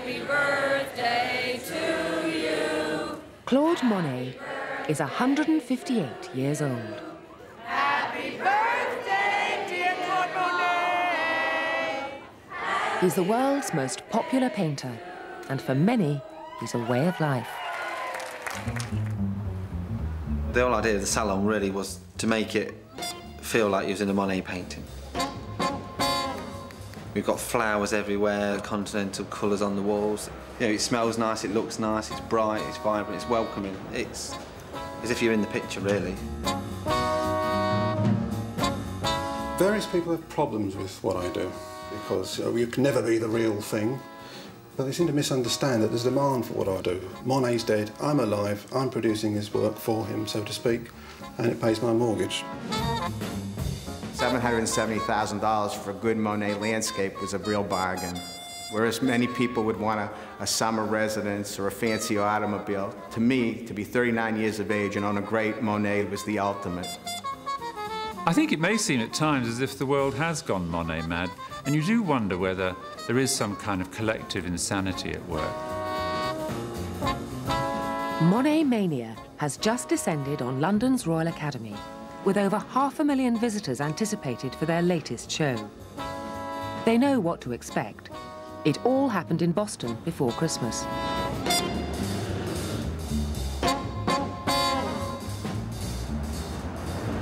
Happy birthday to you. Claude Monet is 158 years old. Happy birthday, dear Claude Monet. He's the world's most popular painter, and for many, he's a way of life. The whole idea of the salon really was to make it feel like you was in a Monet painting. We've got flowers everywhere, continental colours on the walls. You know, it smells nice, it looks nice, it's bright, it's vibrant, it's welcoming. It's as if you're in the picture, really. Various people have problems with what I do because you can never be the real thing. But they seem to misunderstand that there's demand for what I do. Monet's dead, I'm alive, I'm producing his work for him, so to speak, and it pays my mortgage. $770,000 for a good Monet landscape was a real bargain. Whereas many people would want a summer residence or a fancy automobile, to me, to be 39 years of age and own a great Monet was the ultimate. I think it may seem at times as if the world has gone Monet mad, and you do wonder whether there is some kind of collective insanity at work. Monet mania has just descended on London's Royal Academy, with over 500,000 visitors anticipated for their latest show. They know what to expect. It all happened in Boston before Christmas.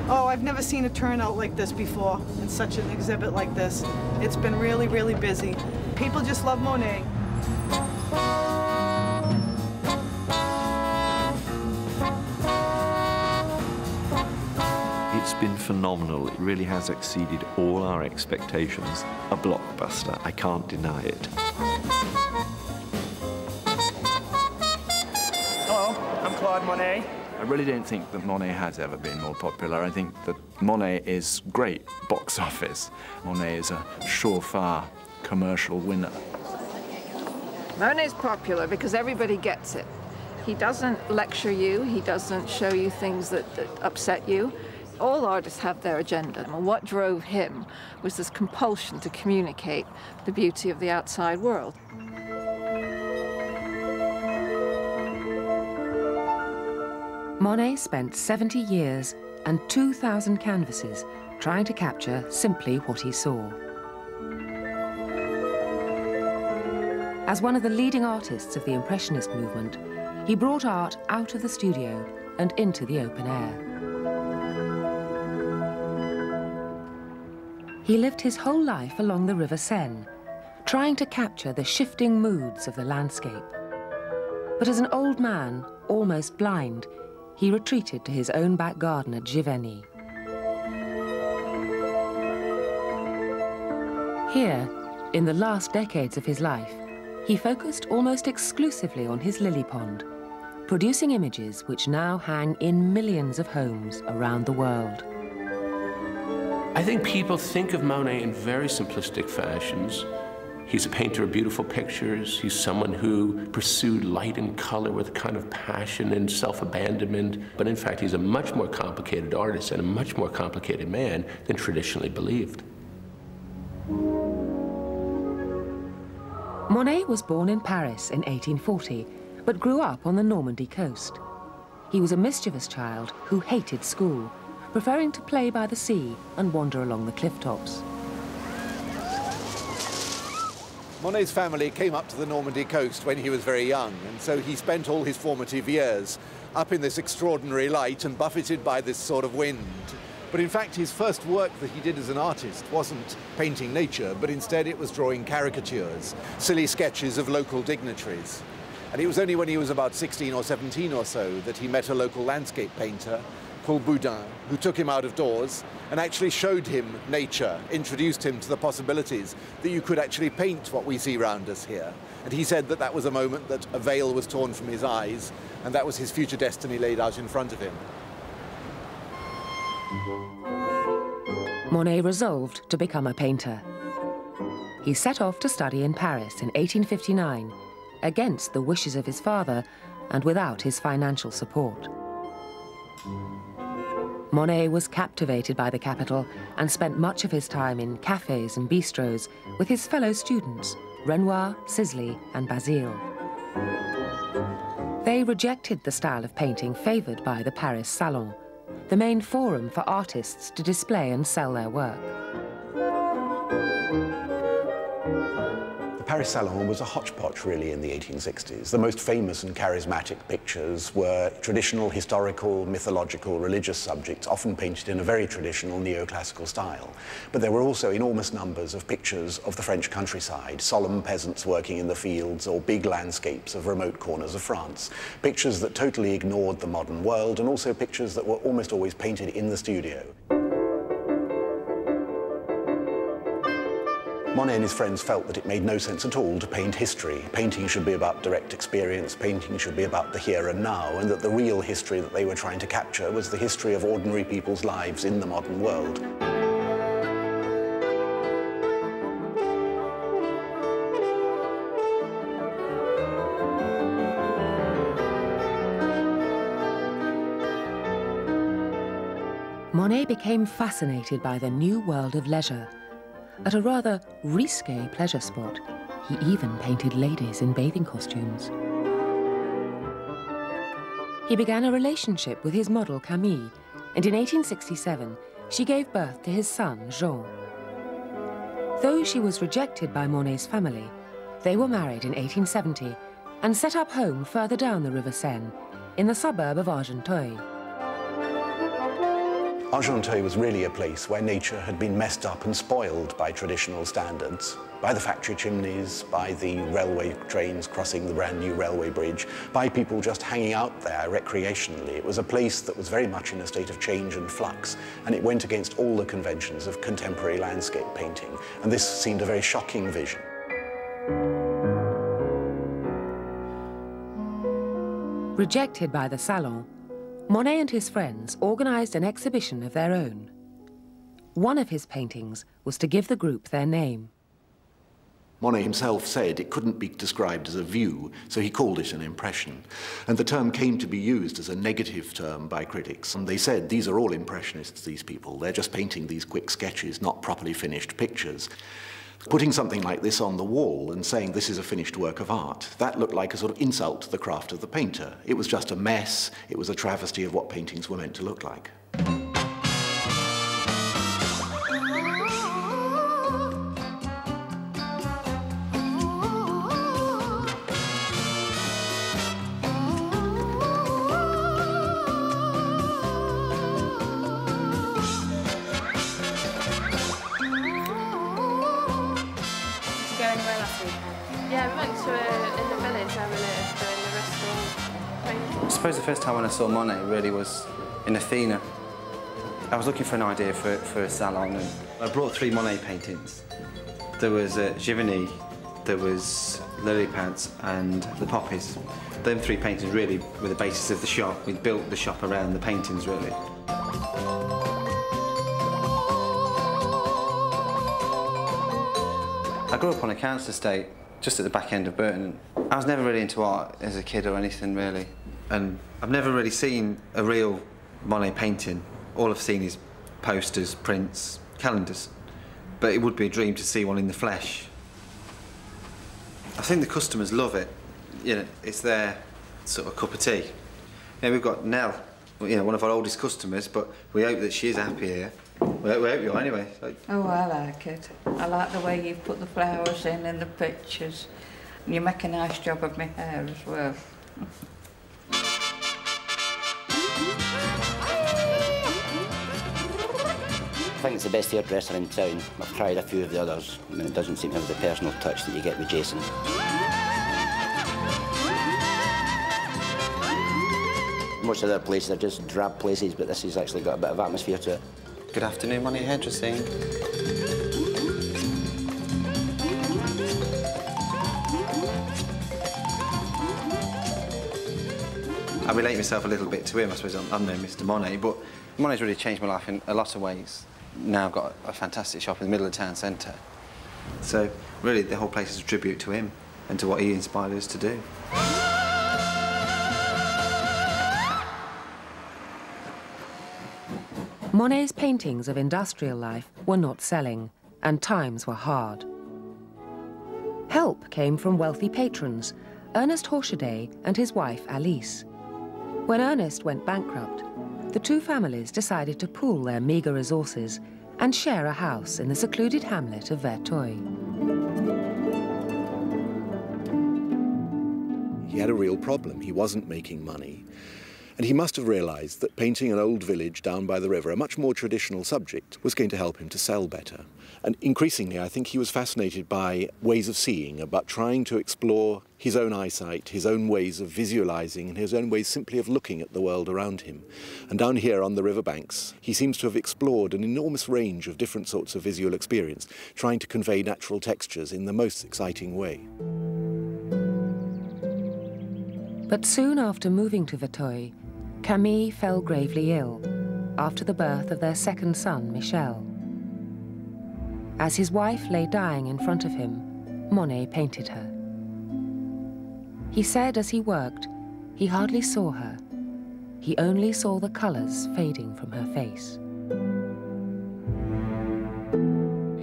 Oh, I've never seen a turnout like this before in such an exhibit like this. It's been really, really busy. People just love Monet. It's been phenomenal. It really has exceeded all our expectations. A blockbuster, I can't deny it. Hello, I'm Claude Monet. I really don't think that Monet has ever been more popular. I think that Monet is great box office. Monet is a surefire commercial winner. Monet's popular because everybody gets it. He doesn't lecture you, he doesn't show you things that upset you. All artists have their agenda, and what drove him was this compulsion to communicate the beauty of the outside world. Monet spent 70 years and 2,000 canvases trying to capture simply what he saw. As one of the leading artists of the Impressionist movement, he brought art out of the studio and into the open air. He lived his whole life along the River Seine, trying to capture the shifting moods of the landscape. But as an old man, almost blind, he retreated to his own back garden at Giverny. Here, in the last decades of his life, he focused almost exclusively on his lily pond, producing images which now hang in millions of homes around the world. I think people think of Monet in very simplistic fashions. He's a painter of beautiful pictures. He's someone who pursued light and color with a kind of passion and self-abandonment. But in fact, he's a much more complicated artist and a much more complicated man than traditionally believed. Monet was born in Paris in 1840, but grew up on the Normandy coast. He was a mischievous child who hated school, preferring to play by the sea and wander along the cliff tops. Monet's family came up to the Normandy coast when he was very young, and so he spent all his formative years up in this extraordinary light and buffeted by this sort of wind. But in fact, his first work that he did as an artist wasn't painting nature, but instead it was drawing caricatures, silly sketches of local dignitaries. And it was only when he was about 16 or 17 or so that he met a local landscape painter called Boudin, who took him out of doors and actually showed him nature, introduced him to the possibilities that you could actually paint what we see around us here. And he said that that was a moment that a veil was torn from his eyes, and that was his future destiny laid out in front of him. Monet resolved to become a painter. He set off to study in Paris in 1859, against the wishes of his father and without his financial support. Monet was captivated by the capital and spent much of his time in cafes and bistros with his fellow students, Renoir, Sisley and Basile. They rejected the style of painting favoured by the Paris Salon, the main forum for artists to display and sell their work. The Paris Salon was a hodgepodge, really, in the 1860s. The most famous and charismatic pictures were traditional, historical, mythological, religious subjects, often painted in a very traditional neoclassical style. But there were also enormous numbers of pictures of the French countryside, solemn peasants working in the fields, or big landscapes of remote corners of France. Pictures that totally ignored the modern world, and also pictures that were almost always painted in the studio. Monet and his friends felt that it made no sense at all to paint history. Painting should be about direct experience, painting should be about the here and now, and that the real history that they were trying to capture was the history of ordinary people's lives in the modern world. Monet became fascinated by the new world of leisure. At a rather risque pleasure spot, he even painted ladies in bathing costumes. He began a relationship with his model Camille, and in 1867, she gave birth to his son, Jean. Though she was rejected by Monet's family, they were married in 1870 and set up home further down the River Seine, in the suburb of Argenteuil. Argenteuil was really a place where nature had been messed up and spoiled by traditional standards, by the factory chimneys, by the railway trains crossing the brand new railway bridge, by people just hanging out there recreationally. It was a place that was very much in a state of change and flux, and it went against all the conventions of contemporary landscape painting, and this seemed a very shocking vision. Rejected by the Salon, Monet and his friends organised an exhibition of their own. One of his paintings was to give the group their name. Monet himself said it couldn't be described as a view, so he called it an impression. And the term came to be used as a negative term by critics. And they said, these are all impressionists, these people. They're just painting these quick sketches, not properly finished pictures. Putting something like this on the wall and saying this is a finished work of art, that looked like a sort of insult to the craft of the painter. It was just a mess. It was a travesty of what paintings were meant to look like. Yeah, we went to in the village where we lived, in the restaurant. I suppose the first time when I saw Monet really was in Athena. I was looking for an idea for a salon, and I brought 3 Monet paintings. There was Giverny, there was Lily Pads and the Poppies. Them 3 paintings really were the basis of the shop. We built the shop around the paintings, really. I grew up on a council estate just at the back end of Burton. I was never really into art as a kid or anything, really. And I've never really seen a real Monet painting. All I've seen is posters, prints, calendars. But it would be a dream to see one in the flesh. I think the customers love it. You know, it's their sort of cup of tea. You know, we've got Nell, you know, one of our oldest customers, but we hope that she's happy here. We hope you are, anyway. Oh, I like it. I like the way you've put the flowers in and the pictures. And you make a nice job of my hair as well. I think it's the best hairdresser in town. I've tried a few of the others, and it doesn't seem to have the personal touch that you get with Jason. Most of their places are just drab places, but this has actually got a bit of atmosphere to it. Good afternoon, Monet Hairdressing. I relate myself a little bit to him. I suppose I'm no Mr. Monet, but Monet's really changed my life in a lot of ways. Now I've got a fantastic shop in the middle of the town centre. So really the whole place is a tribute to him and to what he inspired us to do. Monet's paintings of industrial life were not selling, and times were hard. Help came from wealthy patrons, Ernest Horchaday and his wife Alice. When Ernest went bankrupt, the two families decided to pool their meagre resources and share a house in the secluded hamlet of Verteuil. He had a real problem. He wasn't making money. And he must have realized that painting an old village down by the river, a much more traditional subject, was going to help him to sell better. And increasingly, I think he was fascinated by ways of seeing, about trying to explore his own eyesight, his own ways of visualizing, and his own ways simply of looking at the world around him. And down here on the riverbanks, he seems to have explored an enormous range of different sorts of visual experience, trying to convey natural textures in the most exciting way. But soon after moving to Verteuil, Camille fell gravely ill after the birth of their second son, Michel. As his wife lay dying in front of him, Monet painted her. He said as he worked, he hardly saw her. He only saw the colors fading from her face.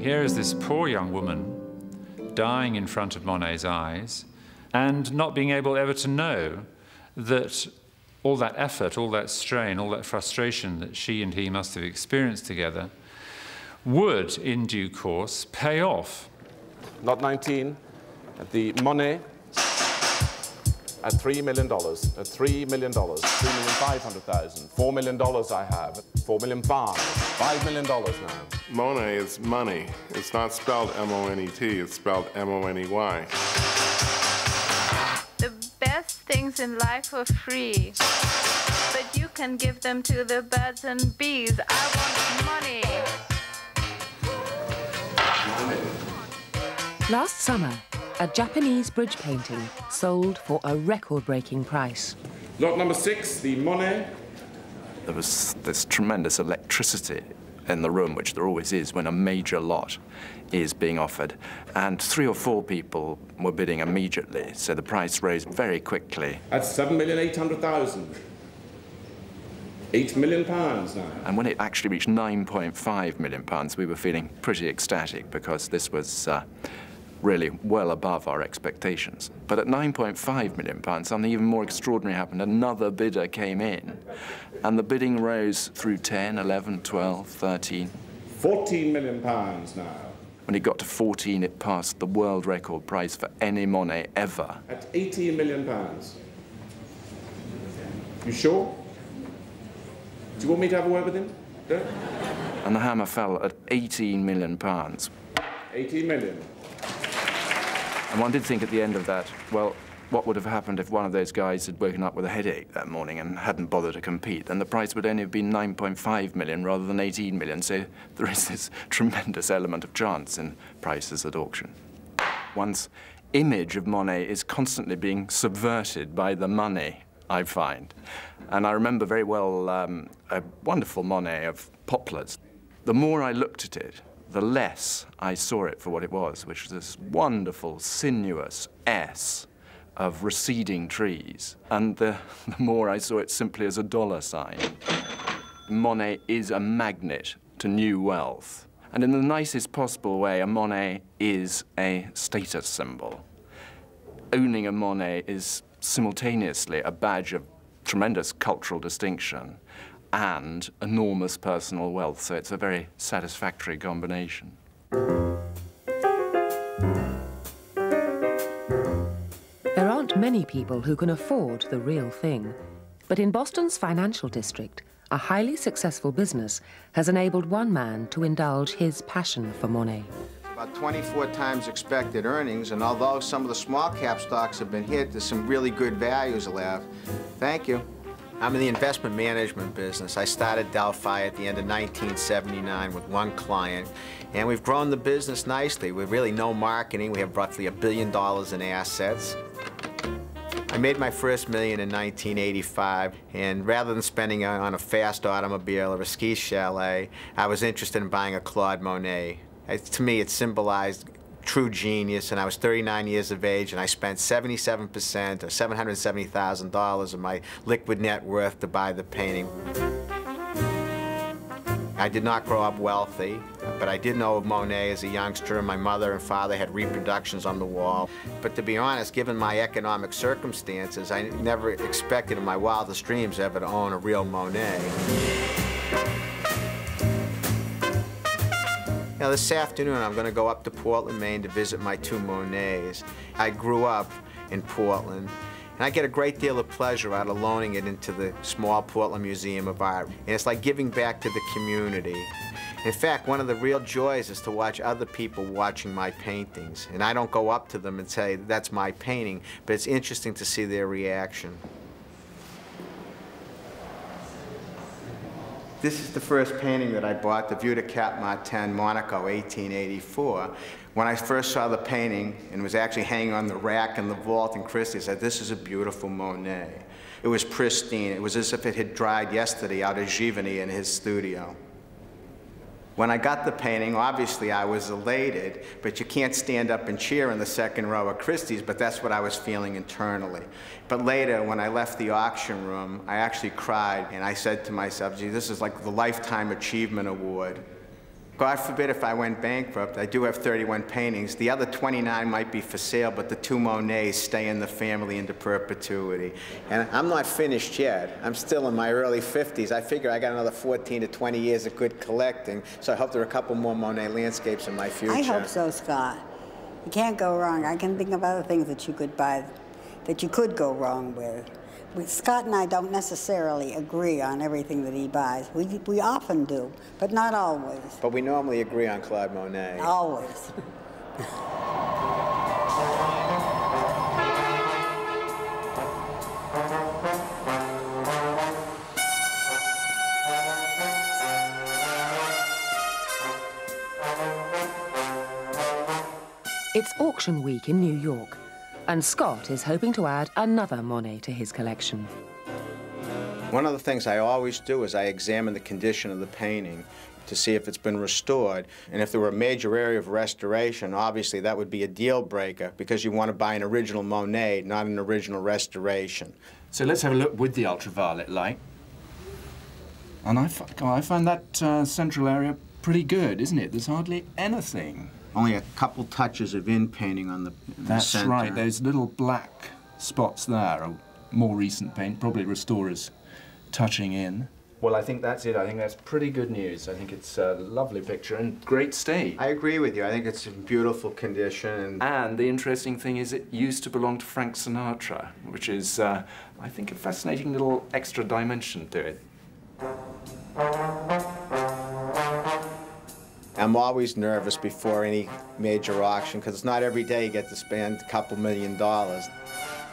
Here is this poor young woman dying in front of Monet's eyes and not being able ever to know that all that effort, all that strain, all that frustration that she and he must have experienced together would, in due course, pay off. Lot 19, at the Monet, at $3 million, at $3 million, $3,500,000, $4 million I have, $4 million, $5 million now. Monet is money. It's not spelled M-O-N-E-T, it's spelled M-O-N-E-Y. The best things in life are free, but you can give them to the birds and bees. I want money. Last summer, a Japanese bridge painting sold for a record-breaking price. Lot number 6, the Monet. There was this tremendous electricity in the room, which there always is when a major lot is being offered. And 3 or 4 people were bidding immediately, so the price rose very quickly. That's £7,800,000. £8 million now. And when it actually reached £9.5 million, we were feeling pretty ecstatic because this was really well above our expectations. But at £9.5 million, something even more extraordinary happened. Another bidder came in, and the bidding rose through 10, 11, 12, 13. £14 million now. When it got to 14, it passed the world record price for any Monet ever. At £18 million. You sure? Do you want me to have a word with him? No? And the hammer fell at £18 million. 18 million. And one did think at the end of that, well, what would have happened if one of those guys had woken up with a headache that morning and hadn't bothered to compete? Then the price would only have been 9.5 million rather than 18 million. So there is this tremendous element of chance in prices at auction. One's image of Monet is constantly being subverted by the money, I find. And I remember very well a wonderful Monet of poplars. The more I looked at it, the less I saw it for what it was, which was this wonderful, sinuous S of receding trees. And the more I saw it simply as a dollar sign. Monet is a magnet to new wealth. And in the nicest possible way, a Monet is a status symbol. Owning a Monet is simultaneously a badge of tremendous cultural distinction and enormous personal wealth, so it's a very satisfactory combination. There aren't many people who can afford the real thing, but in Boston's financial district, a highly successful business has enabled one man to indulge his passion for Monet. About 24 times expected earnings, and although some of the small cap stocks have been hit, there's some really good values left. Thank you. I'm in the investment management business. I started Delphi at the end of 1979 with one client, and we've grown the business nicely with really no marketing. We have roughly $1 billion in assets. I made my first million in 1985, and rather than spending on a fast automobile or a ski chalet, I was interested in buying a Claude Monet. To me, it symbolized true genius, and I was 39 years of age, and I spent 77% or $770,000 of my liquid net worth to buy the painting. I did not grow up wealthy, but I did know of Monet as a youngster. My mother and father had reproductions on the wall. But to be honest, given my economic circumstances, I never expected in my wildest dreams ever to own a real Monet. Now, this afternoon, I'm going to go up to Portland, Maine to visit my two Monets. I grew up in Portland, and I get a great deal of pleasure out of loaning it into the small Portland Museum of Art. And it's like giving back to the community. In fact, one of the real joys is to watch other people watching my paintings. And I don't go up to them and say, that's my painting, but it's interesting to see their reaction. This is the first painting that I bought, the Vue de Cap Martin, Monaco, 1884. When I first saw the painting and was actually hanging on the rack in the vault in Christie, I said, this is a beautiful Monet. It was pristine. It was as if it had dried yesterday out of Givigny in his studio. When I got the painting, obviously I was elated, but you can't stand up and cheer in the second row of Christie's, but that's what I was feeling internally. But later, when I left the auction room, I actually cried, and I said to myself, gee, this is like the Lifetime Achievement Award. God forbid if I went bankrupt. I do have 31 paintings. The other 29 might be for sale, but the two Monets stay in the family into perpetuity. And I'm not finished yet. I'm still in my early 50s. I figure I got another 14 to 20 years of good collecting, so I hope there are a couple more Monet landscapes in my future. I hope so, Scott. You can't go wrong. I can think of other things that you could buy that you could go wrong with. Scott and I don't necessarily agree on everything that he buys. We often do, but not always. But we normally agree on Claude Monet. Always. It's auction week in New York, and Scott is hoping to add another Monet to his collection. One of the things I always do is I examine the condition of the painting to see if it's been restored. And if there were a major area of restoration, obviously that would be a deal breaker because you want to buy an original Monet, not an original restoration. So let's have a look with the ultraviolet light. And I find that central area pretty good, isn't it? There's hardly anything. Only a couple touches of in-painting on the That's center. right. Those little black spots there are more recent paint, probably restorers touching in. Well, I think that's it. I think that's pretty good news. I think it's a lovely picture and great state. I agree with you. I think it's in beautiful condition. And the interesting thing is it used to belong to Frank Sinatra, which is, I think, a fascinating little extra dimension to it. I'm always nervous before any major auction because it's not every day you get to spend a couple $1 million.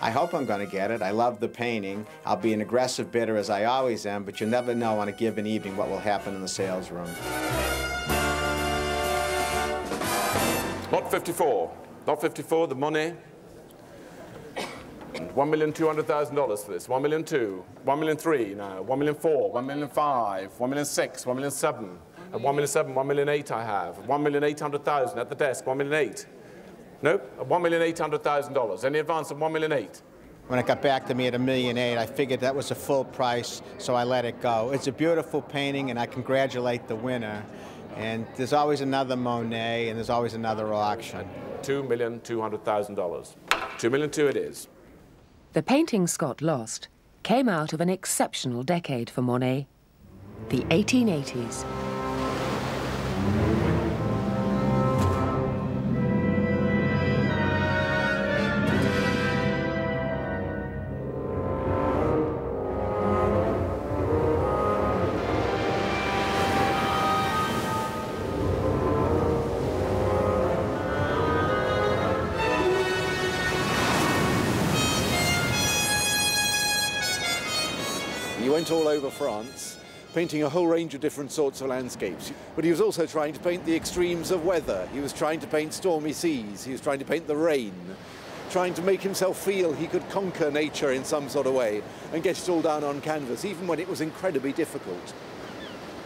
I hope I'm going to get it. I love the painting. I'll be an aggressive bidder as I always am, but you never know on a given evening what will happen in the sales room. Lot 54. Lot 54, the Monet. $1,200,000 for this. 1,200,000, 1,300,000 now. 1,400,000, 1,500,000, 1,600,000, 1,700,000. At 1,700,000, 1,800,000 I have. 1,800,000 at the desk, 1,800,000. Nope, at $1,800,000. Any advance of 1,800,000? When it got back to me at $1.8 million, I figured that was a full price, so I let it go. It's a beautiful painting, and I congratulate the winner. And there's always another Monet, and there's always another auction. $2,200,000. $2,200,000 it is. The painting Scott lost came out of an exceptional decade for Monet, the 1880s. He went all over France, painting a whole range of different sorts of landscapes. But he was also trying to paint the extremes of weather. He was trying to paint stormy seas. He was trying to paint the rain, trying to make himself feel he could conquer nature in some sort of way and get it all down on canvas, even when it was incredibly difficult.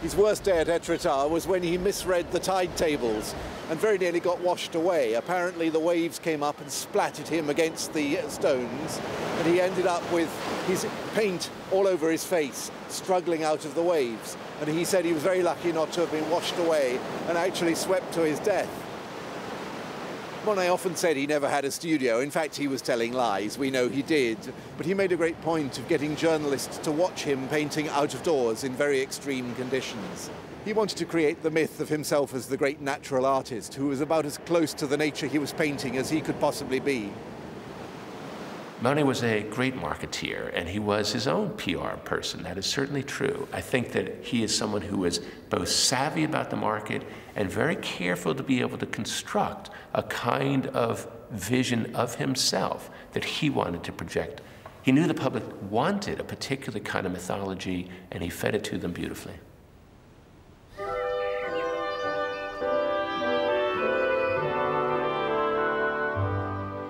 His worst day at Etretat was when he misread the tide tables and very nearly got washed away. Apparently the waves came up and splattered him against the stones, and he ended up with his paint all over his face, struggling out of the waves. And he said he was very lucky not to have been washed away and actually swept to his death. Monet often said he never had a studio. In fact, he was telling lies. We know he did. But he made a great point of getting journalists to watch him painting out of doors in very extreme conditions. He wanted to create the myth of himself as the great natural artist who was about as close to the nature he was painting as he could possibly be. Monet was a great marketeer, and he was his own PR person. That is certainly true. I think that he is someone who was both savvy about the market and very careful to be able to construct a kind of vision of himself that he wanted to project. He knew the public wanted a particular kind of mythology, and he fed it to them beautifully.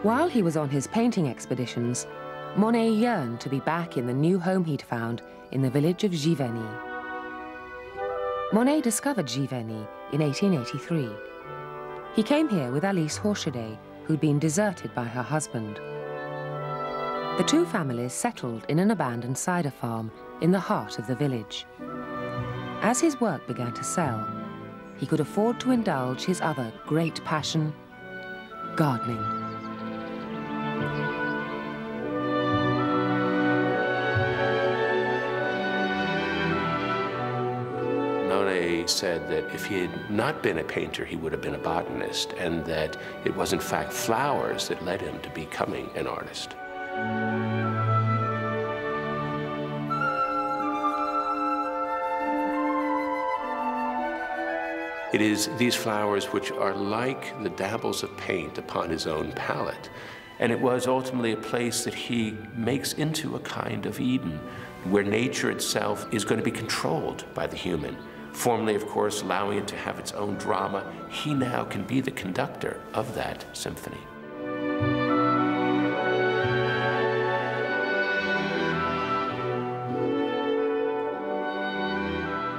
While he was on his painting expeditions, Monet yearned to be back in the new home he'd found in the village of Giverny. Monet discovered Giverny in 1883. He came here with Alice Horchadet, who'd been deserted by her husband. The two families settled in an abandoned cider farm in the heart of the village. As his work began to sell, he could afford to indulge his other great passion, gardening. Monet said that if he had not been a painter, he would have been a botanist, and that it was in fact flowers that led him to becoming an artist. It is these flowers which are like the dabbles of paint upon his own palette. And it was ultimately a place that he makes into a kind of Eden, where nature itself is going to be controlled by the human. Formerly, of course, allowing it to have its own drama, he now can be the conductor of that symphony.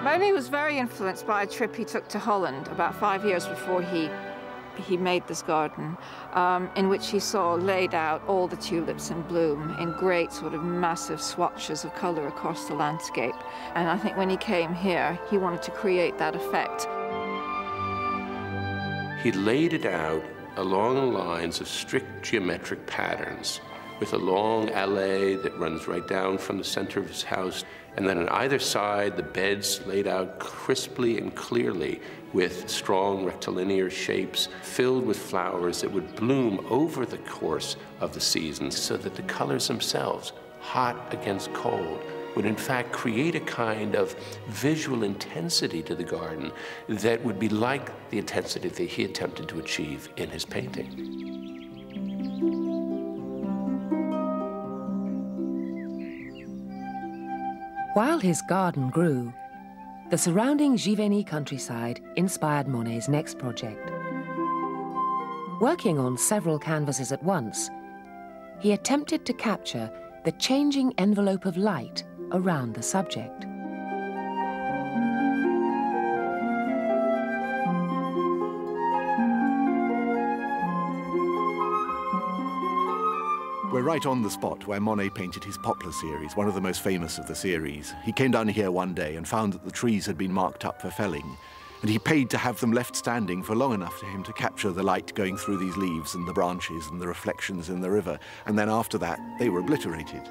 Monet was very influenced by a trip he took to Holland about 5 years before he made this garden, in which he saw laid out all the tulips in bloom in great sort of massive swatches of color across the landscape. And I think when he came here, he wanted to create that effect. He laid it out along the lines of strict geometric patterns, with a long alley that runs right down from the center of his house, and then on either side, the beds laid out crisply and clearly with strong rectilinear shapes filled with flowers that would bloom over the course of the seasons, so that the colors themselves, hot against cold, would in fact create a kind of visual intensity to the garden that would be like the intensity that he attempted to achieve in his painting. While his garden grew, the surrounding Giverny countryside inspired Monet's next project. Working on several canvases at once, he attempted to capture the changing envelope of light around the subject. We're right on the spot where Monet painted his Poplar series, one of the most famous of the series. He came down here one day and found that the trees had been marked up for felling, and he paid to have them left standing for long enough for him to capture the light going through these leaves and the branches and the reflections in the river, and then after that they were obliterated.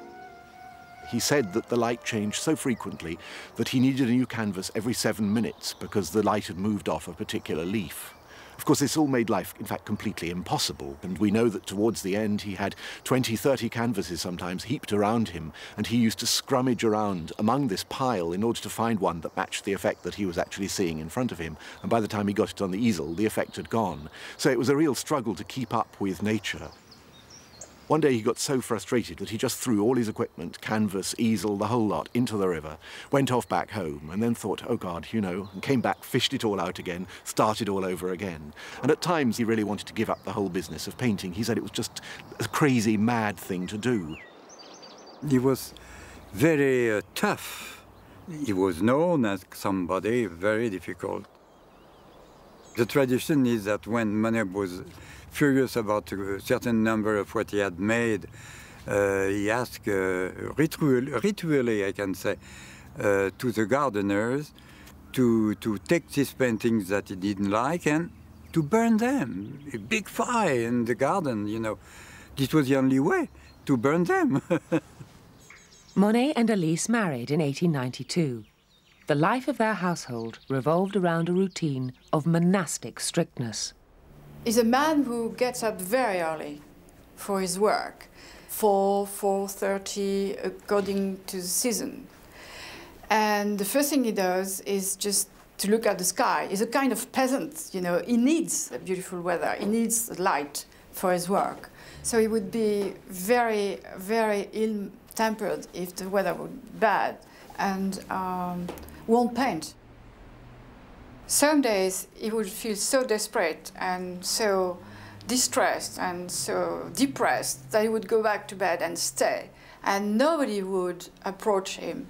He said that the light changed so frequently that he needed a new canvas every 7 minutes because the light had moved off a particular leaf. Of course, this all made life, in fact, completely impossible, and we know that towards the end he had 20, 30 canvases sometimes heaped around him, and he used to scrummage around among this pile in order to find one that matched the effect that he was actually seeing in front of him, and by the time he got it on the easel, the effect had gone. So it was a real struggle to keep up with nature. One day he got so frustrated that he just threw all his equipment, canvas, easel, the whole lot, into the river, went off back home, and then thought, oh God, you know, and came back, fished it all out again, started all over again. And at times he really wanted to give up the whole business of painting. He said it was just a crazy, mad thing to do. He was very tough He was known as somebody very difficult. The tradition is that when Monet was furious about a certain number of what he had made, he asked ritually, I can say, to the gardeners to take these paintings that he didn't like and to burn them. A big fire in the garden, you know. This was the only way to burn them. Monet and Elise married in 1892. The life of their household revolved around a routine of monastic strictness. He's a man who gets up very early for his work, 4:30 according to the season. And the first thing he does is just to look at the sky. He's a kind of peasant, you know. He needs beautiful weather. He needs light for his work. So he would be very, very ill-tempered if the weather was bad and won't paint. Some days he would feel so desperate and so distressed and so depressed that he would go back to bed and stay, and nobody would approach him.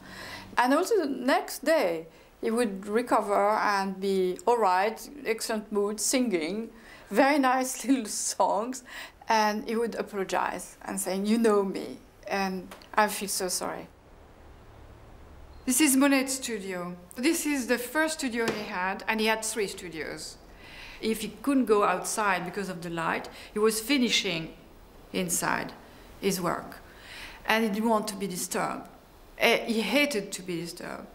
And also the next day, he would recover and be all right, excellent mood, singing very nice little songs, and he would apologize and saying, "You know me, and I feel so sorry." This is Monet's studio. This is the first studio he had, and he had 3 studios. If he couldn't go outside because of the light, he was finishing inside his work, and he didn't want to be disturbed. He hated to be disturbed.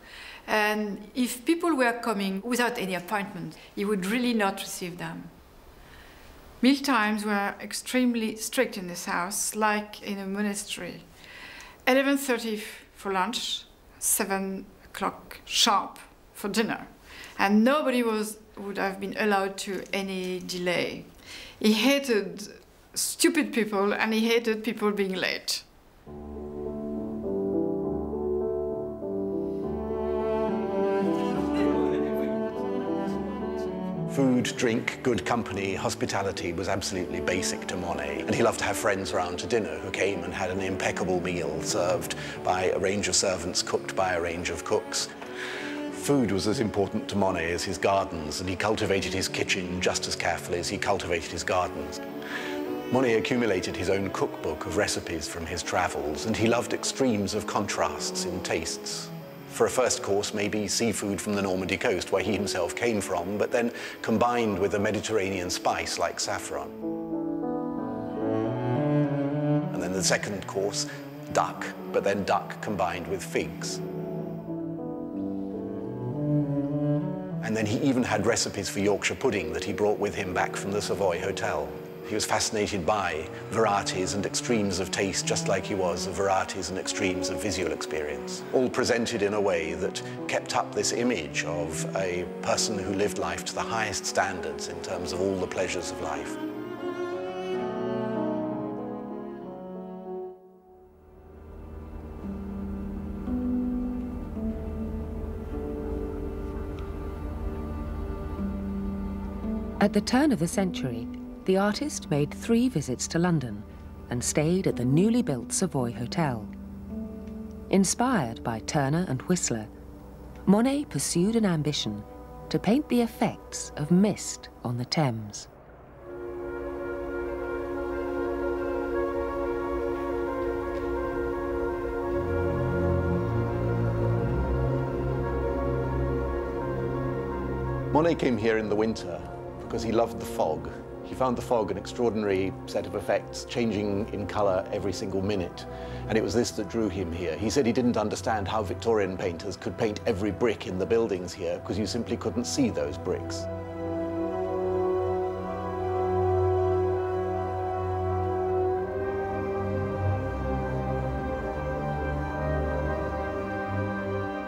And if people were coming without any appointment, he would really not receive them. Meal times were extremely strict in this house, like in a monastery. 11:30 for lunch, 7 o'clock sharp for dinner. And nobody would have been allowed to any delay. He hated stupid people, and he hated people being late. Food, drink, good company, hospitality was absolutely basic to Monet, and he loved to have friends round to dinner who came and had an impeccable meal served by a range of servants, cooked by a range of cooks. Food was as important to Monet as his gardens, and he cultivated his kitchen just as carefully as he cultivated his gardens. Monet accumulated his own cookbook of recipes from his travels, and he loved extremes of contrasts in tastes. For a first course, maybe seafood from the Normandy coast, where he himself came from, but then combined with a Mediterranean spice like saffron. And then the second course, duck, but then duck combined with figs. And then he even had recipes for Yorkshire pudding that he brought with him back from the Savoy Hotel. He was fascinated by varieties and extremes of taste, just like he was of varieties and extremes of visual experience, all presented in a way that kept up this image of a person who lived life to the highest standards in terms of all the pleasures of life. At the turn of the century, the artist made 3 visits to London and stayed at the newly built Savoy Hotel. Inspired by Turner and Whistler, Monet pursued an ambition to paint the effects of mist on the Thames. Monet came here in the winter because he loved the fog. He found the fog an extraordinary set of effects, changing in colour every single minute. And it was this that drew him here. He said he didn't understand how Victorian painters could paint every brick in the buildings here, because you simply couldn't see those bricks.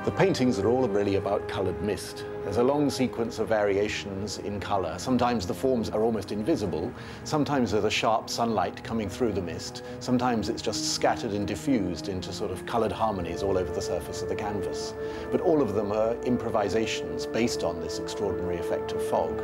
The paintings are all really about coloured mist. There's a long sequence of variations in colour. Sometimes the forms are almost invisible. Sometimes there's a sharp sunlight coming through the mist. Sometimes it's just scattered and diffused into sort of coloured harmonies all over the surface of the canvas. But all of them are improvisations based on this extraordinary effect of fog.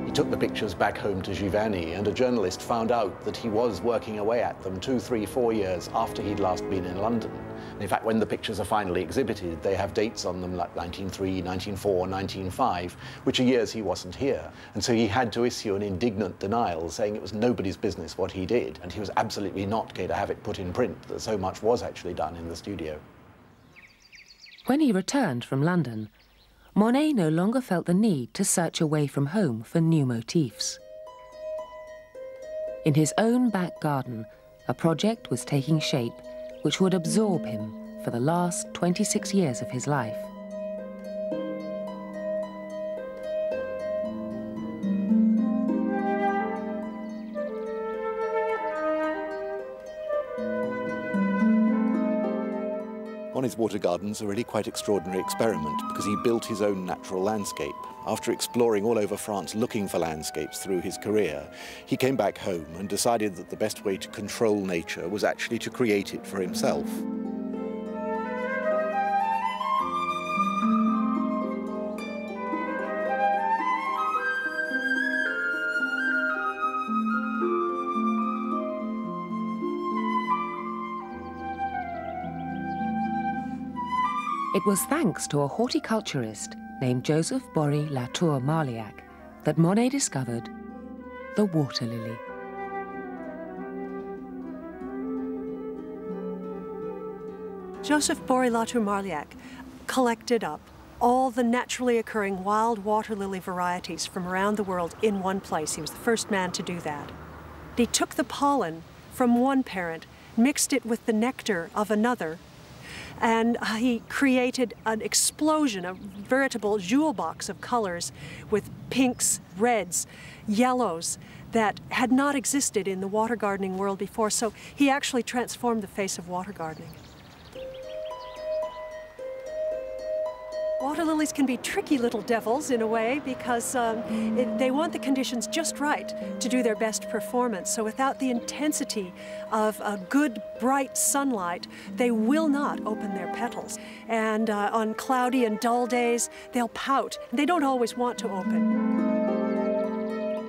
He took the pictures back home to Giovanni, and a journalist found out that he was working away at them 2, 3, 4 years after he'd last been in London. And in fact, when the pictures are finally exhibited, they have dates on them like 1903, 1904, 1905, which are years he wasn't here. And so he had to issue an indignant denial, saying it was nobody's business what he did, and he was absolutely not going to have it put in print, that so much was actually done in the studio. When he returned from London, Monet no longer felt the need to search away from home for new motifs. In his own back garden, a project was taking shape which would absorb him for the last 26 years of his life. Monet's water gardens are really quite extraordinary experiment because he built his own natural landscape. After exploring all over France looking for landscapes through his career, he came back home and decided that the best way to control nature was actually to create it for himself. It was thanks to a horticulturist named Joseph Bory Latour Marliac that Monet discovered the water lily. Joseph Bory Latour Marliac collected up all the naturally occurring wild water lily varieties from around the world in one place. He was the first man to do that. He took the pollen from one parent, mixed it with the nectar of another, and he created an explosion, a veritable jewel box of colors with pinks, reds, yellows that had not existed in the water gardening world before. So he actually transformed the face of water gardening. Water lilies can be tricky little devils in a way because they want the conditions just right to do their best performance. So without the intensity of a good, bright sunlight, they will not open their petals. And on cloudy and dull days, they'll pout. They don't always want to open.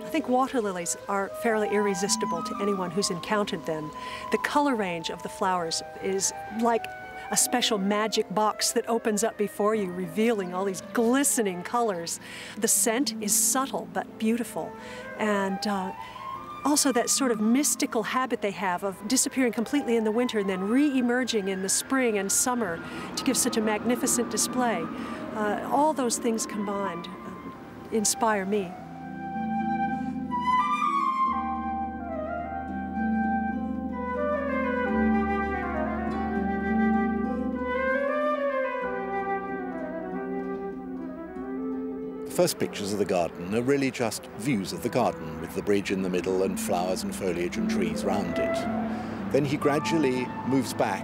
I think water lilies are fairly irresistible to anyone who's encountered them. The color range of the flowers is like a special magic box that opens up before you, revealing all these glistening colors. The scent is subtle but beautiful. And also that sort of mystical habit they have of disappearing completely in the winter and then re-emerging in the spring and summer to give such a magnificent display. All those things combined inspire me. The first pictures of the garden are really just views of the garden with the bridge in the middle and flowers and foliage and trees round it. Then he gradually moves back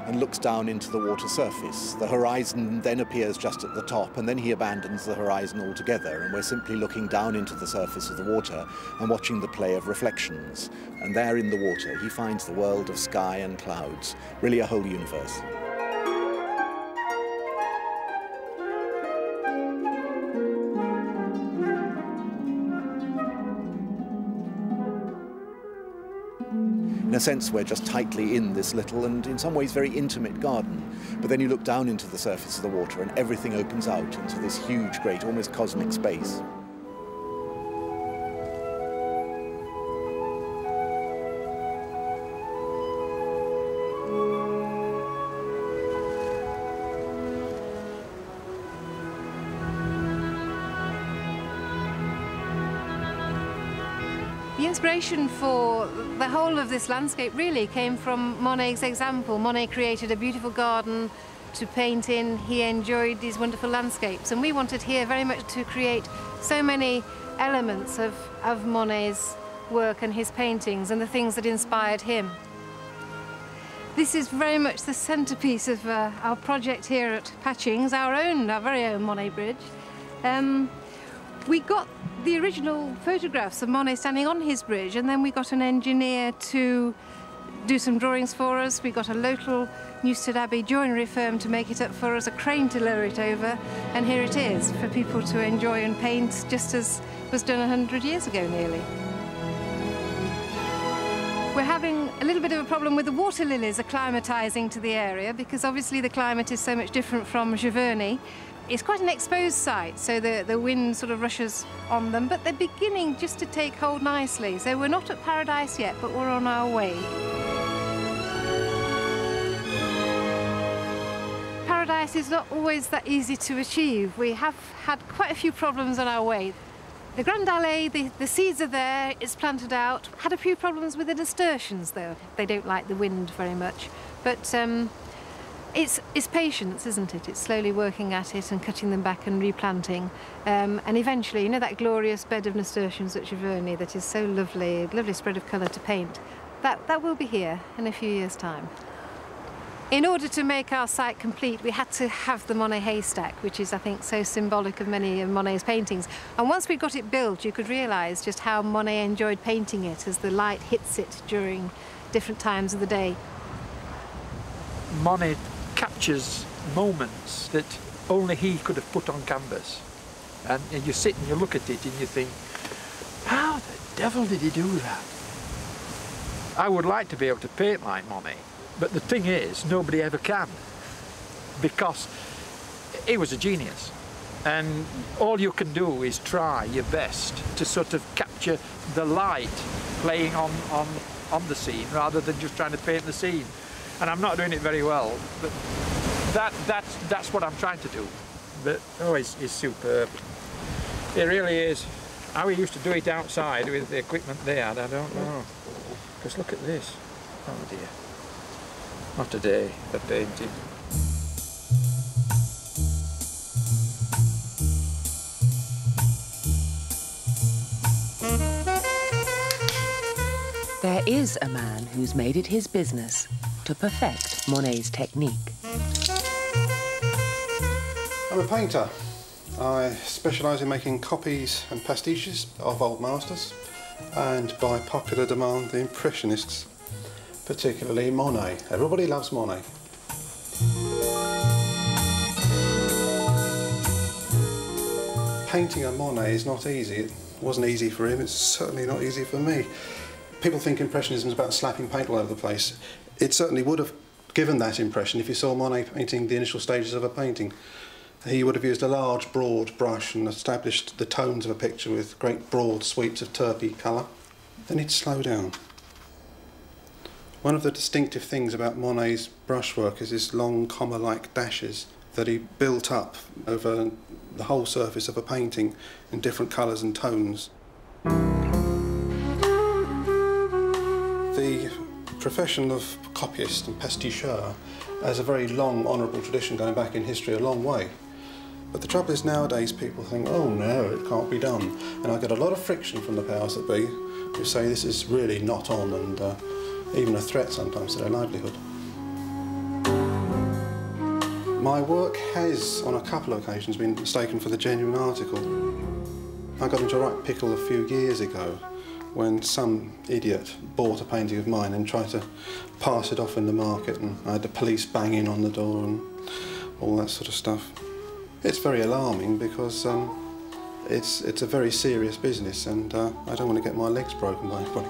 and looks down into the water surface. The horizon then appears just at the top, and then he abandons the horizon altogether, and we're simply looking down into the surface of the water and watching the play of reflections. And there in the water he finds the world of sky and clouds, really a whole universe. In a sense, we're just tightly in this little and in some ways very intimate garden. But then you look down into the surface of the water and everything opens out into this huge, great, almost cosmic space. The inspiration for the whole of this landscape really came from Monet's example. Monet created a beautiful garden to paint in. He enjoyed these wonderful landscapes, and we wanted here very much to create so many elements of Monet's work and his paintings and the things that inspired him. This is very much the centrepiece of our project here at Patchings, our very own Monet Bridge. We got the original photographs of Monet standing on his bridge, and then we got an engineer to do some drawings for us. We got a local Newstead Abbey joinery firm to make it up for us, a crane to lower it over, and here it is for people to enjoy and paint, just as was done 100 years ago nearly. We're having a little bit of a problem with the water lilies acclimatising to the area, because obviously the climate is so much different from Giverny. It's quite an exposed site, so the wind sort of rushes on them, but they're beginning just to take hold nicely. So we're not at paradise yet, but we're on our way. Paradise is not always that easy to achieve. We have had quite a few problems on our way. The Grand Allée, the seeds are there, it's planted out. Had a few problems with the nasturtiums though. They don't like the wind very much. But it's patience, isn't it? It's slowly working at it and cutting them back and replanting. And eventually, you know that glorious bed of nasturtiums at Giverny that is so lovely, lovely spread of colour to paint? That will be here in a few years' time. In order to make our site complete, we had to have the Monet haystack, which is, I think, so symbolic of many of Monet's paintings. And once we got it built, you could realise just how Monet enjoyed painting it as the light hits it during different times of the day. Monet captures moments that only he could have put on canvas. And you sit and you look at it and you think, how the devil did he do that? I would like to be able to paint like Monet. But the thing is, nobody ever can, because he was a genius. And all you can do is try your best to sort of capture the light playing on the scene, rather than just trying to paint the scene. And I'm not doing it very well, but that's what I'm trying to do. But, oh, he's superb. It really is. How he used to do it outside with the equipment they had, I don't know. Because look at this. Oh, dear. Not today, the painting. There is a man who's made it his business to perfect Monet's technique. I'm a painter. I specialise in making copies and pastiches of old masters, and by popular demand, the Impressionists. Particularly Monet. Everybody loves Monet. Painting a Monet is not easy. It wasn't easy for him, it's certainly not easy for me. People think Impressionism is about slapping paint all over the place. It certainly would have given that impression if you saw Monet painting the initial stages of a painting. He would have used a large, broad brush and established the tones of a picture with great broad sweeps of turpy colour. Then he'd slow down. One of the distinctive things about Monet's brushwork is his long comma-like dashes that he built up over the whole surface of a painting in different colours and tones. The profession of copyist and pasticheur has a very long, honourable tradition going back in history a long way. But the trouble is nowadays people think, oh no, it can't be done. And I get a lot of friction from the powers that be who say this is really not on and even a threat sometimes to their livelihood. My work has, on a couple of occasions, been mistaken for the genuine article. I got into a right pickle a few years ago when some idiot bought a painting of mine and tried to pass it off in the market, and I had the police bang in on the door and all that sort of stuff. It's very alarming because it's a very serious business, and I don't want to get my legs broken by anybody.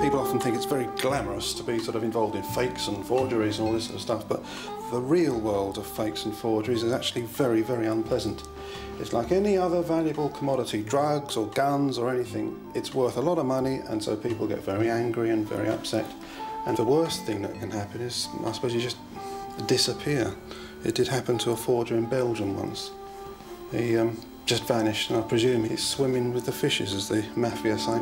People often think it's very glamorous to be sort of involved in fakes and forgeries and all this sort of stuff, but the real world of fakes and forgeries is actually very, very unpleasant. It's like any other valuable commodity, drugs or guns or anything. It's worth a lot of money, and so people get very angry and very upset. And the worst thing that can happen is, I suppose, you just disappear. It did happen to a forger in Belgium once. He just vanished, and I presume he's swimming with the fishes, as the mafia say.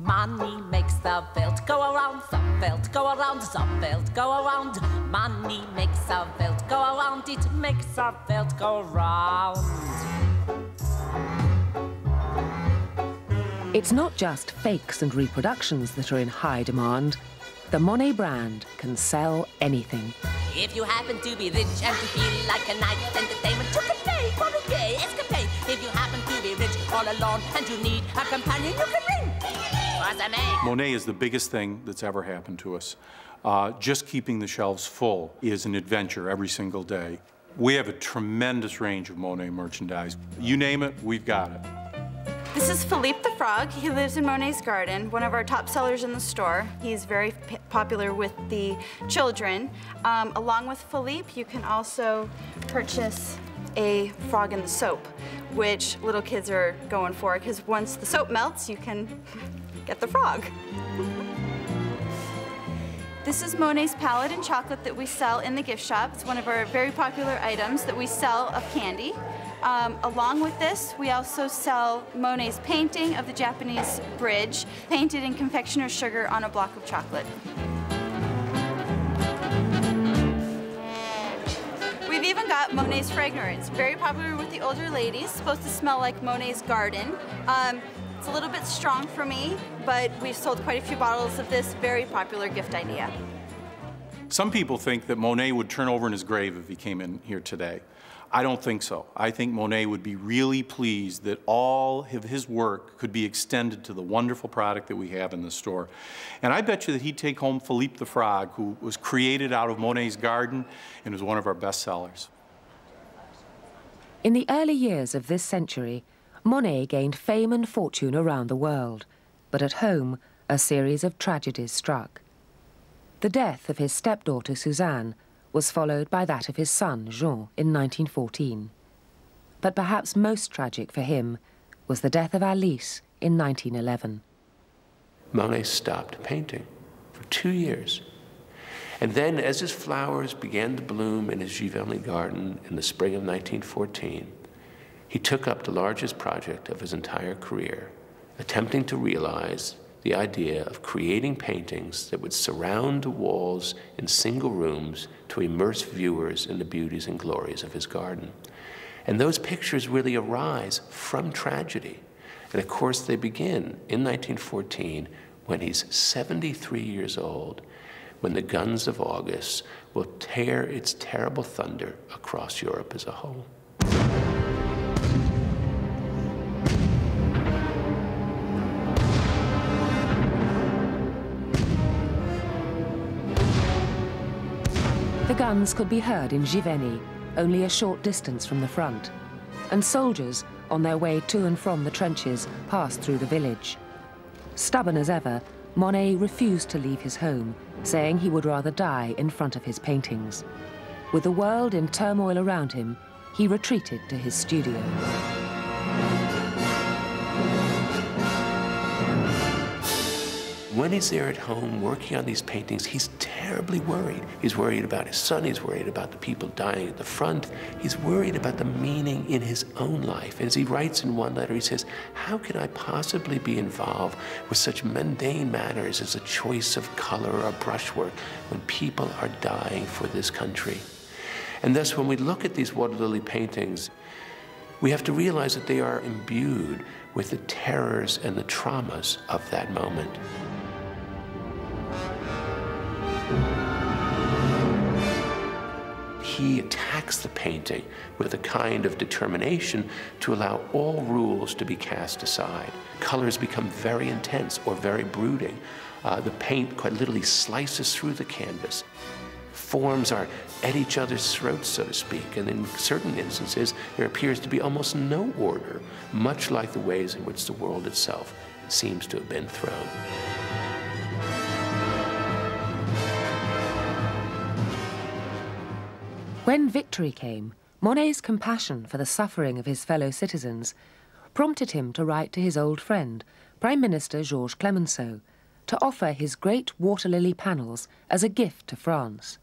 Money makes the world go around, the world go around, the world go around. Money makes the world go around, it makes the world go round. It's not just fakes and reproductions that are in high demand. The Monet brand can sell anything. If you happen to be rich and you feel like a night's entertainment, you can pay for a gay escapade. If you happen to be rich all alone and you need a companion, you can ring Monet is the biggest thing that's ever happened to us. Just keeping the shelves full is an adventure every single day. We have a tremendous range of Monet merchandise. You name it, we've got it. This is Philippe the Frog. He lives in Monet's garden, one of our top sellers in the store. He's very popular with the children. Along with Philippe, you can also purchase a frog in the soap, which little kids are going for, because once the soap melts, you can get the frog. This is Monet's palette in chocolate that we sell in the gift shop. It's one of our very popular items that we sell of candy. Along with this, we also sell Monet's painting of the Japanese bridge, painted in confectioner's sugar on a block of chocolate. We've even got Monet's fragrance, very popular with the older ladies, supposed to smell like Monet's garden. It's a little bit strong for me, but we've sold quite a few bottles of this very popular gift idea. Some people think that Monet would turn over in his grave if he came in here today. I don't think so. I think Monet would be really pleased that all of his work could be extended to the wonderful product that we have in the store. And I bet you that he'd take home Philippe the Frog, who was created out of Monet's garden and was one of our best sellers. In the early years of this century, Monet gained fame and fortune around the world, but at home, a series of tragedies struck. The death of his stepdaughter Suzanne was followed by that of his son Jean in 1914. But perhaps most tragic for him was the death of Alice in 1911. Monet stopped painting for 2 years. And then, as his flowers began to bloom in his Giverny garden in the spring of 1914, he took up the largest project of his entire career, attempting to realize the idea of creating paintings that would surround the walls in single rooms to immerse viewers in the beauties and glories of his garden. And those pictures really arise from tragedy. And of course, they begin in 1914 when he's 73 years old, when the guns of August will tear its terrible thunder across Europe as a whole. The guns could be heard in Giverny, only a short distance from the front, and soldiers, on their way to and from the trenches, passed through the village. Stubborn as ever, Monet refused to leave his home, saying he would rather die in front of his paintings. With the world in turmoil around him, he retreated to his studio. When he's there at home working on these paintings, he's terribly worried. He's worried about his son, he's worried about the people dying at the front, he's worried about the meaning in his own life. As he writes in one letter, he says, how can I possibly be involved with such mundane matters as a choice of color or brushwork when people are dying for this country? And thus, when we look at these water lily paintings, we have to realize that they are imbued with the terrors and the traumas of that moment. He attacks the painting with a kind of determination to allow all rules to be cast aside. Colors become very intense or very brooding. The paint quite literally slices through the canvas. Forms are at each other's throats, so to speak, and in certain instances, there appears to be almost no order, much like the ways in which the world itself seems to have been thrown. When victory came, Monet's compassion for the suffering of his fellow citizens prompted him to write to his old friend, Prime Minister Georges Clemenceau, to offer his great water lily panels as a gift to France.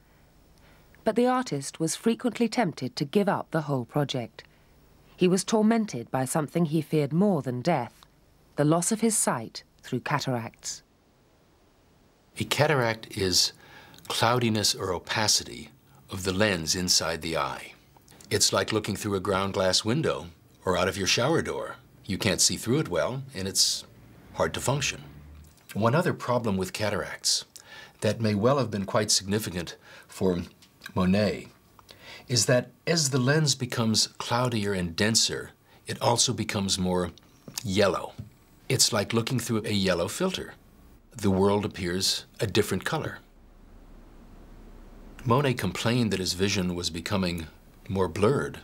But the artist was frequently tempted to give up the whole project. He was tormented by something he feared more than death, the loss of his sight through cataracts. A cataract is cloudiness or opacity of the lens inside the eye. It's like looking through a ground glass window or out of your shower door. You can't see through it well, and it's hard to function. One other problem with cataracts that may well have been quite significant for Monet is that as the lens becomes cloudier and denser, it also becomes more yellow. It's like looking through a yellow filter. The world appears a different color. Monet complained that his vision was becoming more blurred.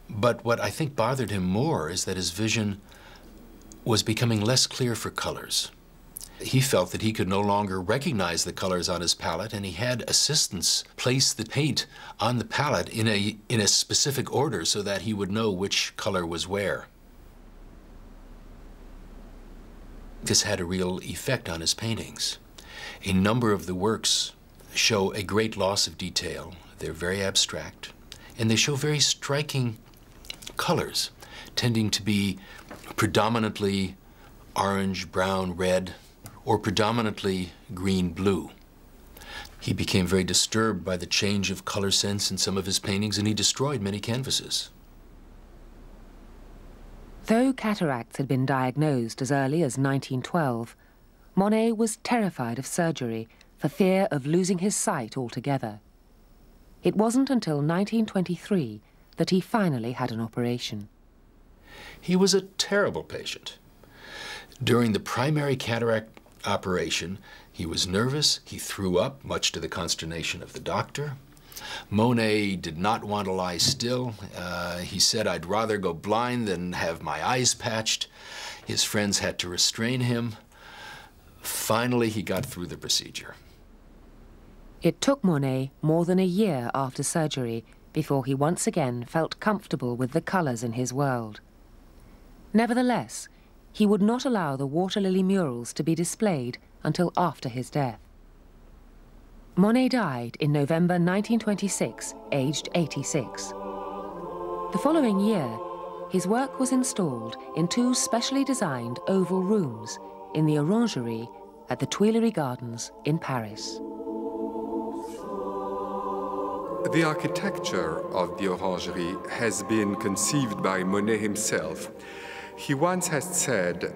But what I think bothered him more is that his vision was becoming less clear for colors. He felt that he could no longer recognize the colors on his palette, and he had assistants place the paint on the palette in a specific order so that he would know which color was where. This had a real effect on his paintings. A number of the works show a great loss of detail. They're very abstract, and they show very striking colors, tending to be predominantly orange, brown, red, or predominantly green-blue. He became very disturbed by the change of color sense in some of his paintings, and he destroyed many canvases. Though cataracts had been diagnosed as early as 1912, Monet was terrified of surgery for fear of losing his sight altogether. It wasn't until 1923 that he finally had an operation. He was a terrible patient. During the primary cataract operation, he was nervous, he threw up, much to the consternation of the doctor. Monet did not want to lie still. He said, "I'd rather go blind than have my eyes patched." His friends had to restrain him. Finally, he got through the procedure. It took Monet more than a year after surgery before he once again felt comfortable with the colors in his world. Nevertheless, he would not allow the water lily murals to be displayed until after his death. Monet died in November 1926, aged 86. The following year, his work was installed in two specially designed oval rooms in the Orangerie at the Tuileries Gardens in Paris. The architecture of the Orangerie has been conceived by Monet himself. He once has said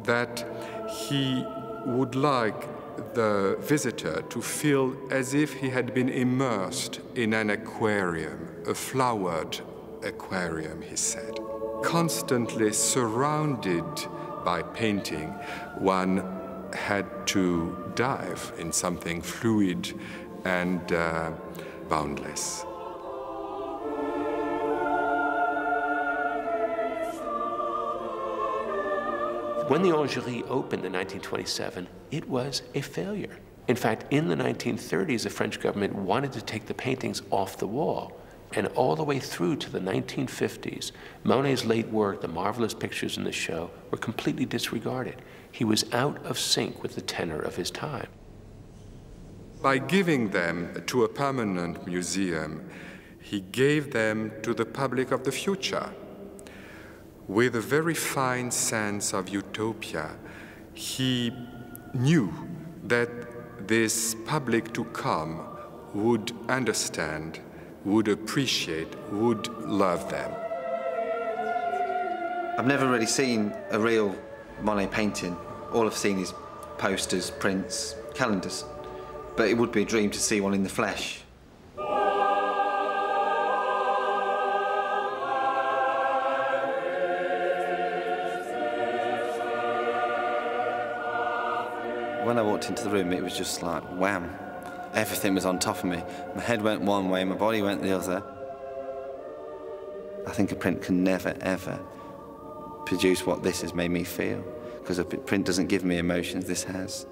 that he would like the visitor to feel as if he had been immersed in an aquarium, a flowered aquarium, he said. Constantly surrounded by painting, one had to dive in something fluid and boundless. When the Orangerie opened in 1927, it was a failure. In fact, in the 1930s, the French government wanted to take the paintings off the wall. And all the way through to the 1950s, Monet's late work, the marvelous pictures in the show, were completely disregarded. He was out of sync with the tenor of his time. By giving them to a permanent museum, he gave them to the public of the future. With a very fine sense of utopia, he knew that this public to come would understand, would appreciate, would love them. I've never really seen a real Monet painting. All I've seen is posters, prints, calendars. But it would be a dream to see one in the flesh. When I walked into the room, it was just like wham. Everything was on top of me. My head went one way, my body went the other. I think a print can never, ever produce what this has made me feel, because a print doesn't give me emotions, this has.